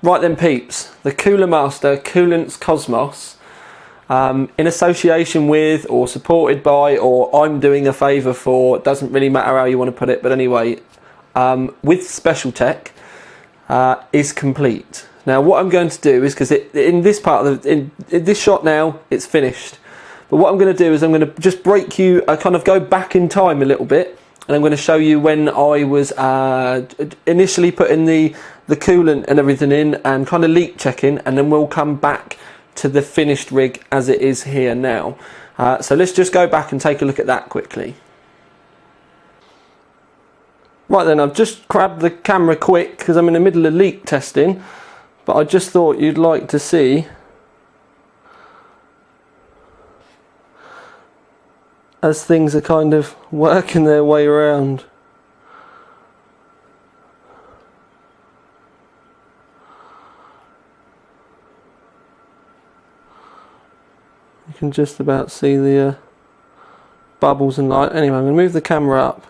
Right then peeps, the Coolermaster Koolance Cosmos, in association with or supported by, or I'm doing a favour for, it doesn't really matter how you want to put it, but anyway, with Specialtech, is complete. Now what I'm going to do is, because in this part of in this shot now, it's finished. But what I'm going to do is I'm going to just break you, kind of go back in time a little bit, and I'm going to show you when I was initially putting the coolant and everything in and kind of leak checking, and then we'll come back to the finished rig as it is here now. So let's just go back and take a look at that quickly. Right then, I've just grabbed the camera quick because I'm in the middle of leak testing, but I just thought you'd like to see as things are kind of working their way around. You can just about see the bubbles and light. Anyway, I'm going to move the camera up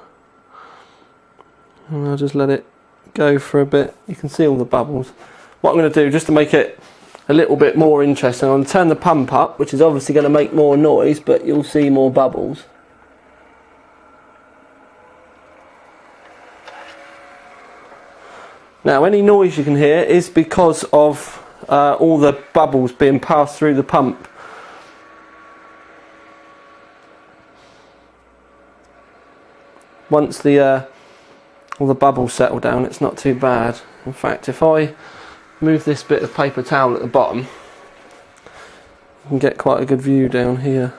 and I'll just let it go for a bit. You can see all the bubbles. What I'm going to do, just to make it a little bit more interesting, I'm going to turn the pump up, which is obviously going to make more noise, but you'll see more bubbles. Now any noise you can hear is because of all the bubbles being passed through the pump. Once all the bubbles settle down, it's not too bad. In fact, if I move this bit of paper towel at the bottom, you can get quite a good view down here.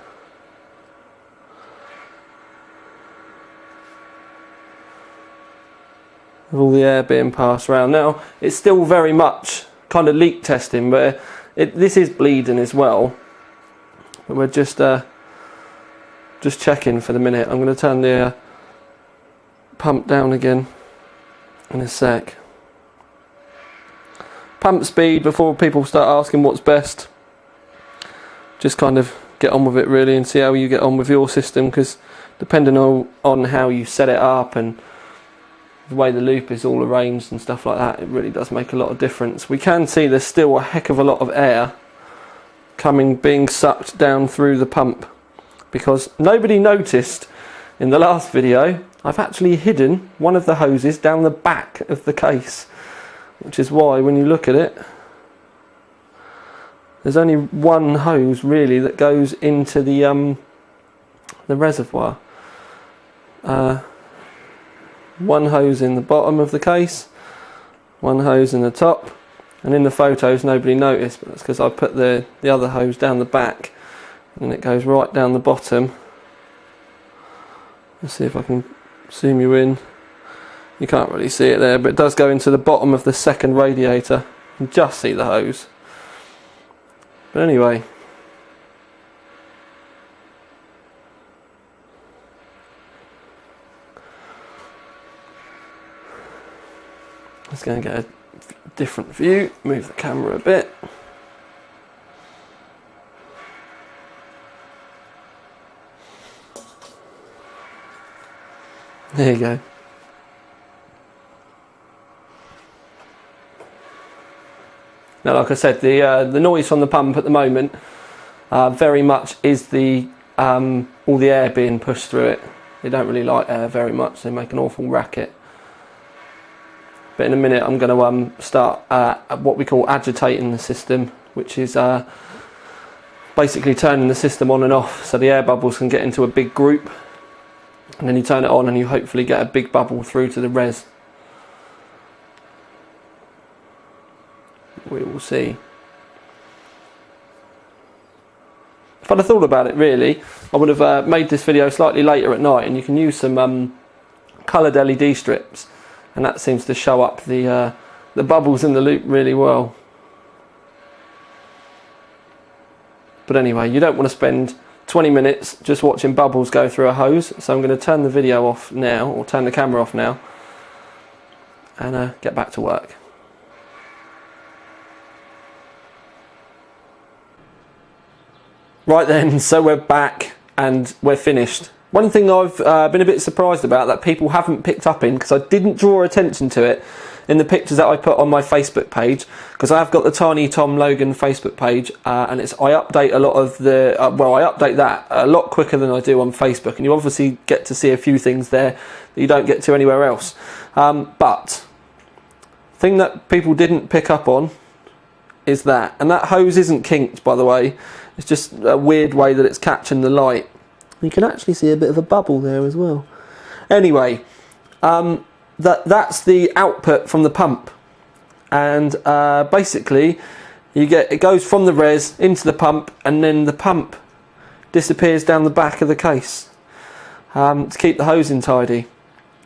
With all the air being passed around. Now, it's still very much kind of leak testing, but this is bleeding as well. But we're just checking for the minute. I'm going to turn the pump down again in a sec. Pump speed, before people start asking what's best, just kind of get on with it really and see how you get on with your system, because depending on how you set it up and the way the loop is all arranged and stuff like that, it really does make a lot of difference. We can see there's still a heck of a lot of air being sucked down through the pump, because nobody noticed in the last video I've actually hidden one of the hoses down the back of the case, which is why when you look at it, there's only one hose really that goes into the reservoir. One hose in the bottom of the case, one hose in the top, and in the photos nobody noticed, but that's because I put the other hose down the back and it goes right down the bottom. Let's see if I can zoom you in. You can't really see it there, but it does go into the bottom of the second radiator. You can just see the hose. But anyway, let's go and get a different view. Move the camera a bit. There you go. Now, like I said, the noise from the pump at the moment very much is all the air being pushed through it. They don't really like air very much. They make an awful racket. But in a minute I'm going to start what we call agitating the system, which is basically turning the system on and off so the air bubbles can get into a big group, and then you turn it on and you hopefully get a big bubble through to the res. We will see. If I'd have thought about it really, I would have made this video slightly later at night, and you can use some coloured LED strips, and that seems to show up the bubbles in the loop really well. But anyway, you don't want to spend 20 minutes just watching bubbles go through a hose, so I'm going to turn the video off now, or turn the camera off now, and get back to work. Right then, so we're back and we're finished. One thing I've been a bit surprised about that people haven't picked up in, because I didn't draw attention to it in the pictures that I put on my Facebook page, because I've got the Tiny Tom Logan Facebook page, and I update a lot of the, I update that a lot quicker than I do on Facebook, and you obviously get to see a few things there that you don't get to anywhere else. But the thing that people didn't pick up on is that, and that hose isn't kinked, by the way, it's just a weird way that it's catching the light. You can actually see a bit of a bubble there as well. Anyway, that's the output from the pump, and basically it goes from the res into the pump, and then the pump disappears down the back of the case to keep the hosing tidy,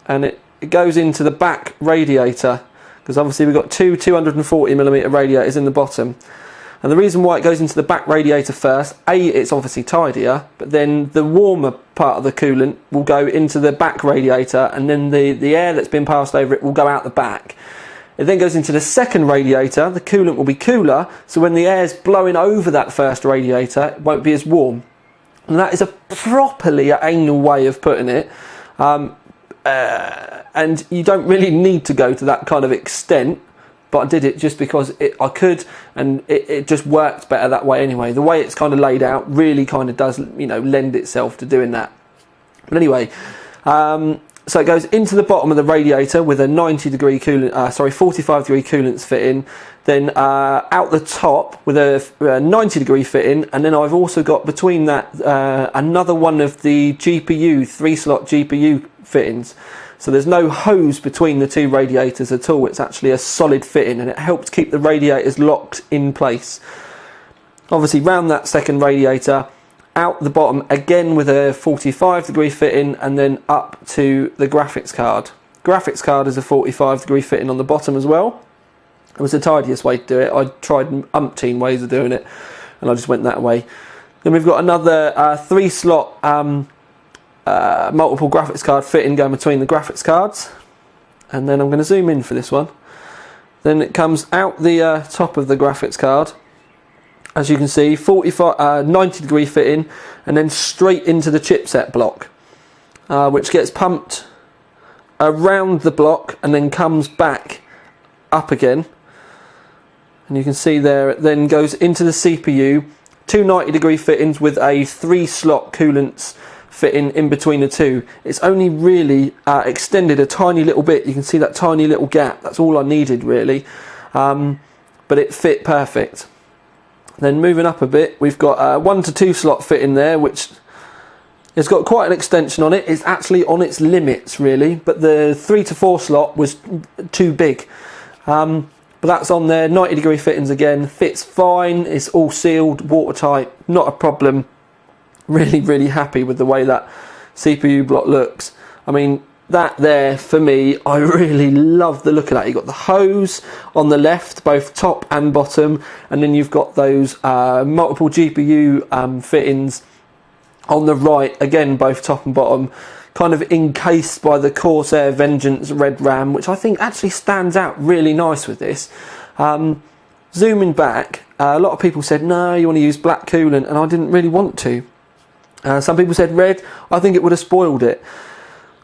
and it goes into the back radiator, because obviously we've got two 240mm radiators in the bottom. And the reason why it goes into the back radiator first, it's obviously tidier, but then the warmer part of the coolant will go into the back radiator, and then the air that's been passed over it will go out the back. It then goes into the second radiator, the coolant will be cooler, so when the air's blowing over that first radiator, it won't be as warm. And that is a properly anal way of putting it. And you don't really need to go to that kind of extent, but I did it just because I could, and it just worked better that way anyway. The way it's kind of laid out really kind of does, lend itself to doing that. But anyway, so it goes into the bottom of the radiator with a 90-degree coolant, 45-degree coolants fitting, then out the top with a 90-degree fitting, and then I've also got between that another one of the GPU, 3-slot GPU fittings. So there's no hose between the two radiators at all. It's actually a solid fitting, and it helps keep the radiators locked in place. Obviously round that second radiator, out the bottom again with a 45-degree fitting, and then up to the graphics card. Graphics card is a 45-degree fitting on the bottom as well. It was the tidiest way to do it. I tried umpteen ways of doing it, and I just went that way. Then we've got another 3-slot multiple graphics card fitting going between the graphics cards, and then I'm going to zoom in for this one. Then it comes out the top of the graphics card, as you can see, 90-degree fitting, and then straight into the chipset block, which gets pumped around the block and then comes back up again. And you can see there it then goes into the CPU, two 90-degree fittings with a 3-slot coolants fitting in between the two. It's only really extended a tiny little bit. You can see that tiny little gap. That's all I needed really, but it fit perfect. Then moving up a bit, we've got a 1 to 2 slot fitting there, which has got quite an extension on it. It's actually on its limits really, but the 3 to 4 slot was too big. But that's on there. 90-degree fittings again, fits fine. It's all sealed, watertight, not a problem. Really happy with the way that CPU block looks. I mean, that there for me, I really love the look of that. You've got the hose on the left, both top and bottom, and then you've got those multiple GPU fittings on the right, again both top and bottom, kind of encased by the Corsair Vengeance red RAM, which I think actually stands out really nice with this. Zooming back, a lot of people said no, you want to use black coolant, and I didn't really want to. Some people said red. I think it would have spoiled it.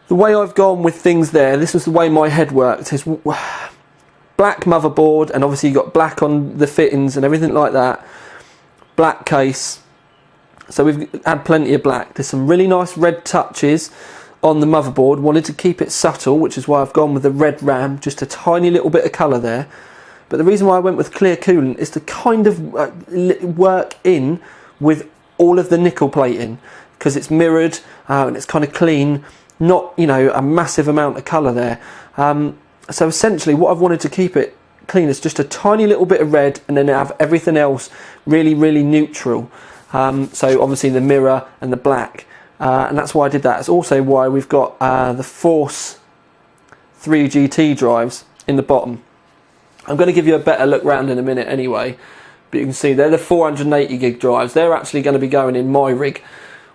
The way I've gone with things there, this was the way my head worked, is black motherboard, and obviously you've got black on the fittings and everything like that, black case, so we've had plenty of black. There's some really nice red touches on the motherboard. Wanted to keep it subtle, which is why I've gone with the red RAM, just a tiny little bit of colour there. But the reason why I went with clear coolant is to kind of work in with all of the nickel plating, because it's mirrored and it's kind of clean, not a massive amount of colour there. So essentially what I've wanted to keep it clean is just a tiny little bit of red, and then have everything else really neutral. So obviously the mirror and the black, and that's why I did that. It's also why we've got the Force 3 GT drives in the bottom. I'm going to give you a better look round in a minute anyway. But you can see they're the 480 gig drives. They're actually going to be going in my rig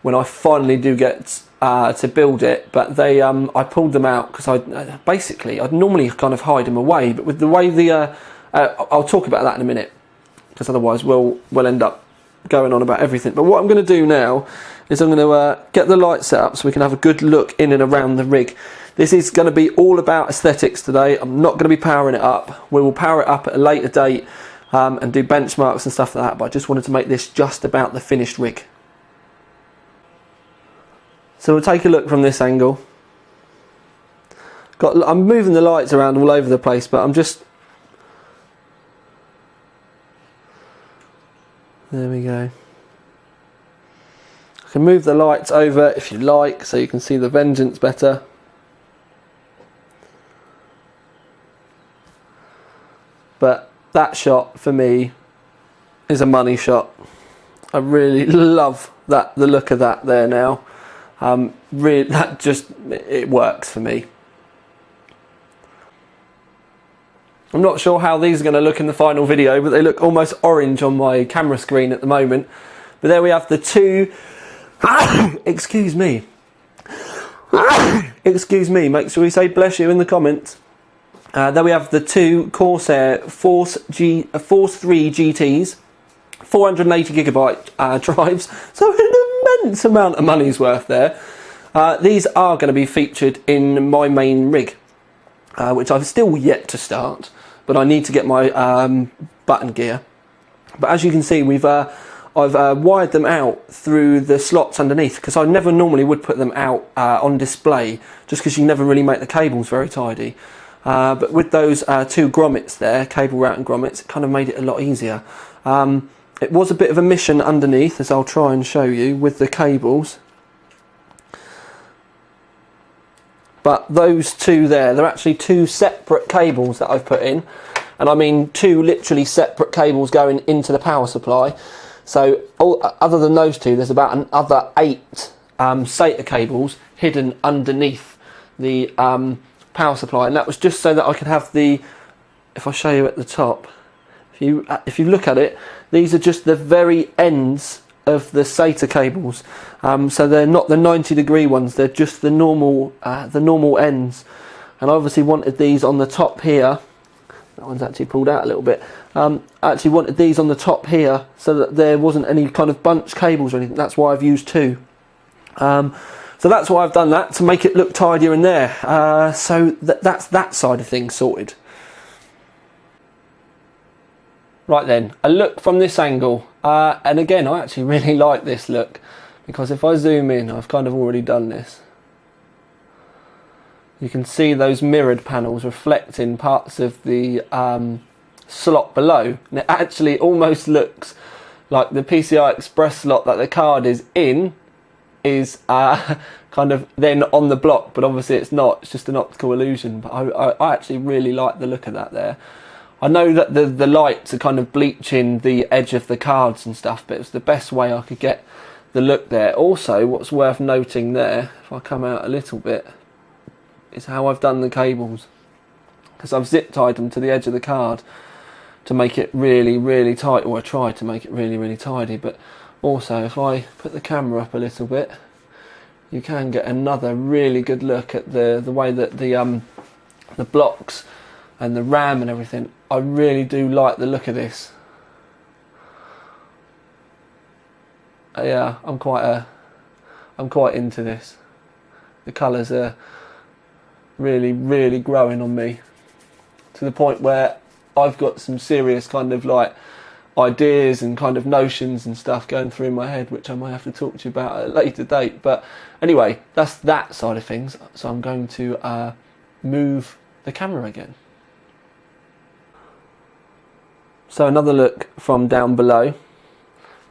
when I finally do get to build it. But they, I pulled them out because I'd normally kind of hide them away. But with the way I'll talk about that in a minute, because otherwise we'll end up going on about everything. But what I'm going to do now is I'm going to get the light set up so we can have a good look in and around the rig. This is going to be all about aesthetics today. I'm not going to be powering it up. We will power it up at a later date and do benchmarks and stuff like that, but I just wanted to make this just about the finished rig. So we'll take a look from this angle. I'm moving the lights around all over the place, but I'm just... There we go. I can move the lights over if you like, so you can see the Vengeance better. But that shot for me is a money shot. I really love that, the look of that there now. Really, that just, it works for me. I'm not sure how these are going to look in the final video, but they look almost orange on my camera screen at the moment. But there we have the two, excuse me, excuse me, make sure you say bless you in the comments. There we have the two Corsair Force 3 GTs, 480GB drives, so an immense amount of money's worth there. These are going to be featured in my main rig, which I've still yet to start, but I need to get my button gear. But as you can see, I've wired them out through the slots underneath, because I never normally would put them out on display, just because you never really make the cables very tidy. But with those two grommets there, cable routing grommets, it kind of made it a lot easier. It was a bit of a mission underneath, as I'll try and show you with the cables. But those two there, they're actually two separate cables that I've put in. And I mean two literally separate cables going into the power supply. So other than those two, there's about another 8 SATA cables hidden underneath the power supply. And that was just so that I could have the, if I show you at the top, if you look at it, these are just the very ends of the SATA cables. So they're not the 90-degree ones, they're just the normal ends. And I obviously wanted these on the top here. That one's actually pulled out a little bit. I actually wanted these on the top here so that there wasn't any kind of bunch cables or anything. That's why I've used 2. So that's why I've done that, to make it look tidier in there. So that's that side of things sorted. Right then, a look from this angle. And again, I actually really like this look, because if I zoom in, I've kind of already done this. You can see those mirrored panels reflecting parts of the slot below. And it actually almost looks like the PCI Express slot that the card is in is kind of then on the block, but obviously it's not, it's just an optical illusion. But I actually really like the look of that there. I know that the lights are kind of bleaching the edge of the cards and stuff, but it was the best way I could get the look there. Also, what's worth noting there, if I come out a little bit, is how I've done the cables. Because I've zip tied them to the edge of the card to make it really, really tight, or I tried to make it really, really tidy. But also, if I put the camera up a little bit, you can get another really good look at the way that the blocks and the RAM and everything. I really do like the look of this. Yeah, I'm quite into this. The colours are really, really growing on me, to the point where I've got some serious kind of like ideas and kind of notions and stuff going through my head, which I might have to talk to you about at a later date. But anyway, that's that side of things. So I'm going to move the camera again. So another look from down below.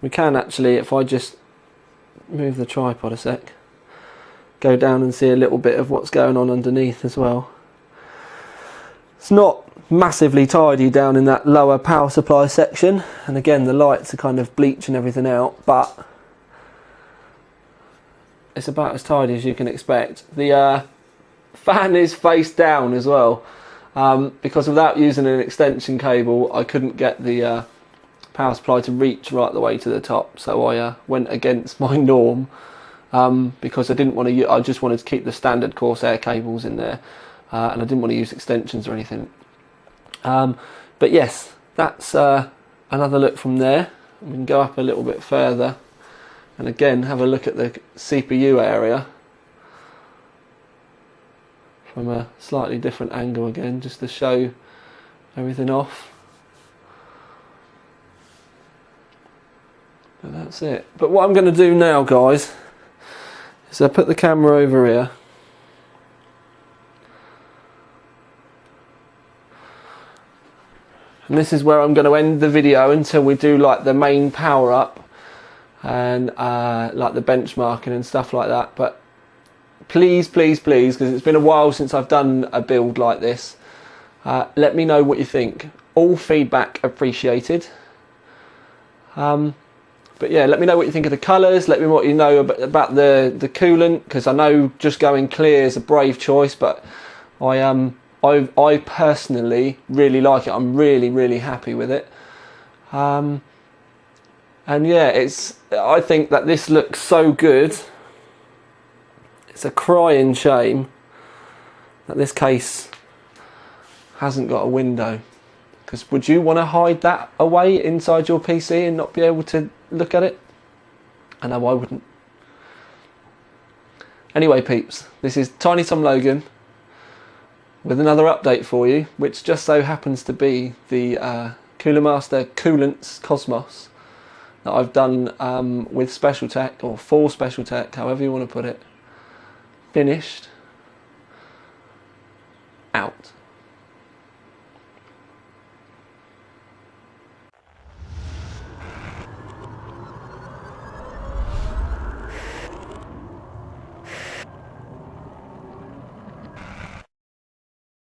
We can actually, if I just move the tripod a sec, go down and see a little bit of what's going on underneath as well. It's not massively tidy down in that lower power supply section, and again the lights are kind of bleaching everything out, but it's about as tidy as you can expect. The fan is face down as well, because without using an extension cable I couldn't get the power supply to reach right the way to the top, so I went against my norm, because I didn't want to. I just wanted to keep the standard Corsair cables in there, and I didn't want to use extensions or anything. But yes, that's another look from there. We can go up a little bit further and again have a look at the CPU area from a slightly different angle again, just to show everything off. But that's it. But what I'm going to do now, guys, is I put the camera over here. And this is where I'm going to end the video until we do like the main power up and like the benchmarking and stuff like that. But please, please, please, because it's been a while since I've done a build like this, let me know what you think. All feedback appreciated. But yeah, let me know what you think of the colours. Let me know what you know about the coolant, because I know just going clear is a brave choice, but I personally really like it. I'm really happy with it. And yeah, I think that this looks so good. It's a crying shame that this case hasn't got a window. Because would you want to hide that away inside your PC and not be able to look at it? I know I wouldn't. Anyway, peeps, this is Tiny Tom Logan with another update for you, which just so happens to be the Coolermaster Koolance Cosmos that I've done with Specialtech, or for Specialtech, however you want to put it. Finished. Out.